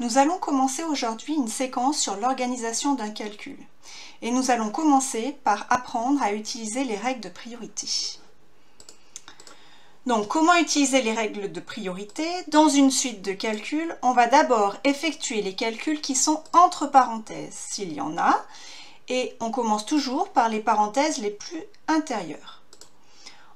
Nous allons commencer aujourd'hui une séquence sur l'organisation d'un calcul. Et nous allons commencer par apprendre à utiliser les règles de priorité. Donc, comment utiliser les règles de priorité? Dans une suite de calculs, on va d'abord effectuer les calculs qui sont entre parenthèses, s'il y en a, et on commence toujours par les parenthèses les plus intérieures.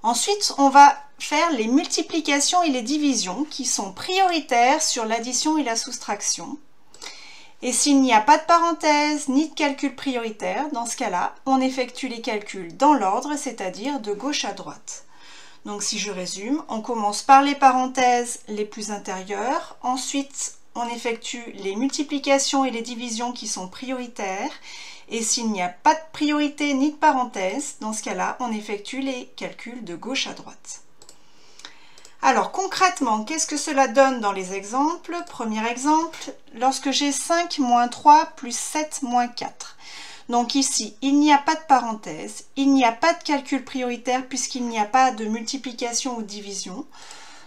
Ensuite, on va faire les multiplications et les divisions qui sont prioritaires sur l'addition et la soustraction. Et s'il n'y a pas de parenthèse ni de calcul prioritaire, dans ce cas-là, on effectue les calculs dans l'ordre, c'est-à-dire de gauche à droite. Donc si je résume, on commence par les parenthèses les plus intérieures, ensuite on effectue les multiplications et les divisions qui sont prioritaires, et s'il n'y a pas de priorité ni de parenthèse, dans ce cas-là, on effectue les calculs de gauche à droite. Alors concrètement, qu'est-ce que cela donne dans les exemples? Premier exemple, lorsque j'ai 5 moins 3 plus 7 moins 4. Donc ici, il n'y a pas de parenthèse, il n'y a pas de calcul prioritaire puisqu'il n'y a pas de multiplication ou de division.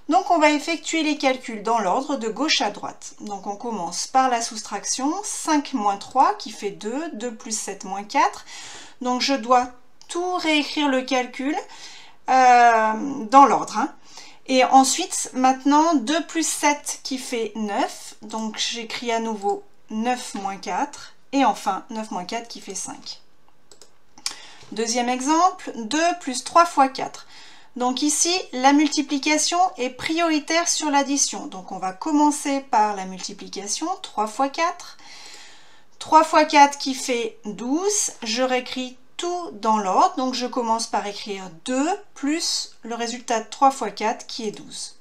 Donc on va effectuer les calculs dans l'ordre de gauche à droite. Donc on commence par la soustraction, 5 moins 3 qui fait 2, 2 plus 7 moins 4. Donc je dois tout réécrire le calcul dans l'ordre. Et ensuite, maintenant, 2 plus 7 qui fait 9. Donc j'écris à nouveau 9 moins 4. Et enfin, 9 moins 4 qui fait 5. Deuxième exemple, 2 plus 3 fois 4. Donc ici, la multiplication est prioritaire sur l'addition. Donc on va commencer par la multiplication, 3 fois 4. 3 fois 4 qui fait 12. Je réécris tout dans l'ordre. Donc je commence par écrire 2 plus le résultat de 3 fois 4 qui est 12.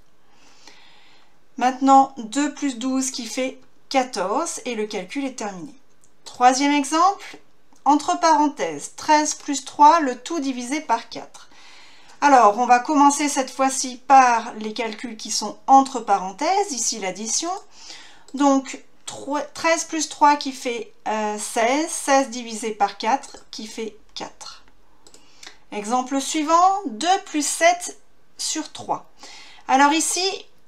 Maintenant, 2 plus 12 qui fait 14 et le calcul est terminé. Troisième exemple, entre parenthèses, 13 plus 3, le tout divisé par 4. Alors, on va commencer cette fois-ci par les calculs qui sont entre parenthèses, ici l'addition. Donc, 13 plus 3 qui fait 16, 16 divisé par 4 qui fait 4. Exemple suivant, 2 plus 7 sur 3. Alors ici,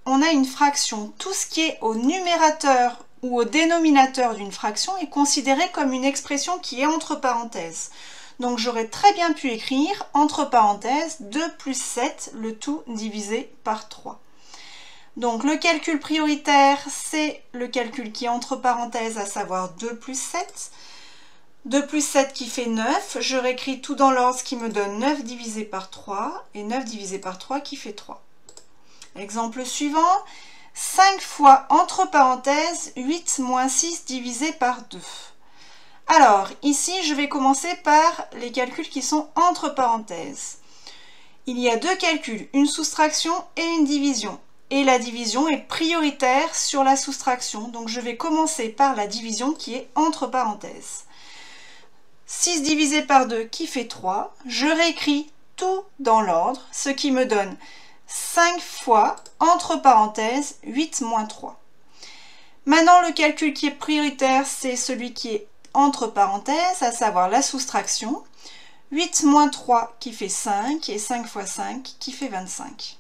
on a une fraction. Tout ce qui est au numérateur ou au dénominateur d'une fraction est considéré comme une expression qui est entre parenthèses. Donc j'aurais très bien pu écrire entre parenthèses 2 plus 7, le tout divisé par 3. Donc le calcul prioritaire, c'est le calcul qui est entre parenthèses, à savoir 2 plus 7. 2 plus 7 qui fait 9, je réécris tout dans l'ordre, ce qui me donne 9 divisé par 3, et 9 divisé par 3 qui fait 3. Exemple suivant, 5 fois entre parenthèses 8 moins 6 divisé par 2. Alors, ici, je vais commencer par les calculs qui sont entre parenthèses. Il y a deux calculs, une soustraction et une division. Et la division est prioritaire sur la soustraction. Donc, je vais commencer par la division qui est entre parenthèses. 6 divisé par 2 qui fait 3. Je réécris tout dans l'ordre, ce qui me donne 5 fois, entre parenthèses, 8 moins 3. Maintenant, le calcul qui est prioritaire, c'est celui qui est entre parenthèses, à savoir la soustraction. 8 moins 3 qui fait 5 et 5 fois 5 qui fait 25.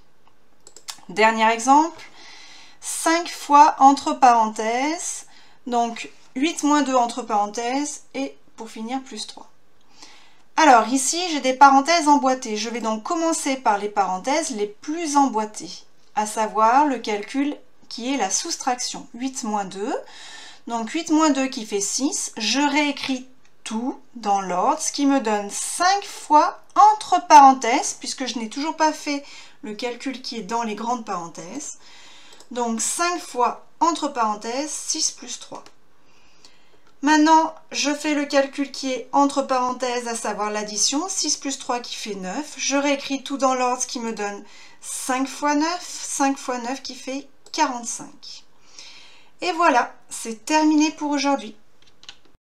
Dernier exemple, 5 fois entre parenthèses, donc 8 moins 2 entre parenthèses et pour finir plus 3. Alors ici, j'ai des parenthèses emboîtées. Je vais donc commencer par les parenthèses les plus emboîtées, à savoir le calcul qui est la soustraction. 8 moins 2, donc 8 moins 2 qui fait 6. Je réécris tout dans l'ordre, ce qui me donne 5 fois entre parenthèses, puisque je n'ai toujours pas fait le calcul qui est dans les grandes parenthèses. Donc 5 fois entre parenthèses, 6 plus 3. Maintenant, je fais le calcul qui est entre parenthèses, à savoir l'addition, 6 plus 3 qui fait 9. Je réécris tout dans l'ordre, ce qui me donne 5 fois 9, 5 fois 9 qui fait 45. Et voilà, c'est terminé pour aujourd'hui.